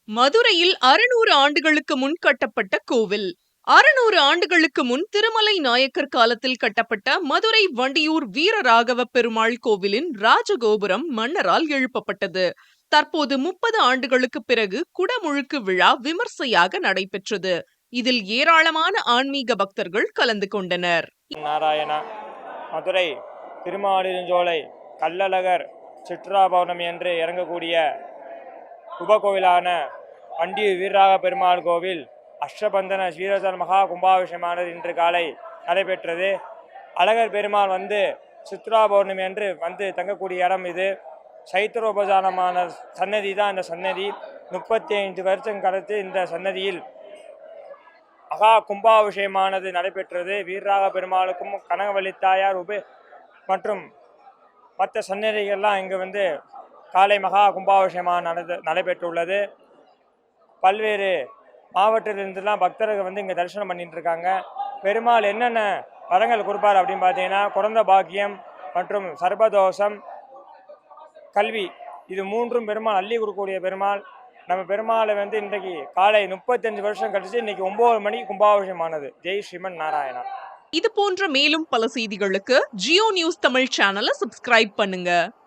மதுரையில் 600 ஆண்டுகளுக்கு முன் கட்டப்பட்ட கோவில். 600 ஆண்டுகளுக்கு முன் திருமலை நாயக்கர் காலத்தில் கட்டப்பட்ட மதுரை வண்டியூர் வீரராகவ பெருமாள் கோவிலின் ராஜகோபுரம் மன்னரால் எழுப்பப்பட்டது. தற்போது 30 ஆண்டுகளுக்கு பிறகு குடமுழுக்கு விழா விமர்சையாக நடைபெற்றது. இதில் ஏராளமான ஆன்மீக பக்தர்கள் கலந்து கொண்டனர். நாராயணா மதுரை திருமாலிருஞ்சோலை கள்ளழகர் சித்ரா பௌர்ணமி என்று இறங்கக்கூடிய உபகோவிலான வண்டியூர் வீரராக பெருமாள் கோவில் அஷ்டபந்தன ஸ்ரீரசர் மகா கும்பாபிஷேகமானது இன்று காலை நடைபெற்றது. அழகர் பெருமாள் சித்ரா பௌர்ணமி என்று தங்கக்கூடிய இடம் இது. சைத்திரோபசாரமான சன்னதி தான் இந்த சன்னதி. 35 வருஷம் கடந்து இந்த சன்னதியில் மகா கும்பாபிஷேகமானது நடைபெற்றது. வீரராக பெருமாளுக்கும் கனகவல்லி தாயார் மற்றும் மற்ற சன்னதிகள்லாம் இங்கு காலை மகா கும்பாபிஷேகமாக நடைபெற்றுள்ளது. பல்வேறு மாவட்டத்திலிருந்துலாம் பக்தர்கள் இங்கே தரிசனம் பண்ணிட்டு இருக்காங்க. பெருமாள் என்னென்ன வரங்கள் கொடுப்பார் அப்படின்னு பார்த்தீங்கன்னா, குழந்த பாக்கியம் மற்றும் சர்பதோஷம், கல்வி, இது மூன்றும் பெருமாள் அள்ளி கொடுக்கக்கூடிய பெருமாள். நம்ம பெருமாளை இன்றைக்கு காலை 35 வருஷம் கழிச்சு இன்னைக்கு 9 மணிக்கு கும்பாபிஷேகமானது. ஜெய் ஸ்ரீமன் நாராயணா. இது போன்ற மேலும் பல செய்திகளுக்கு ஜியோ நியூஸ் தமிழ் சேனலை சப்ஸ்கிரைப் பண்ணுங்க.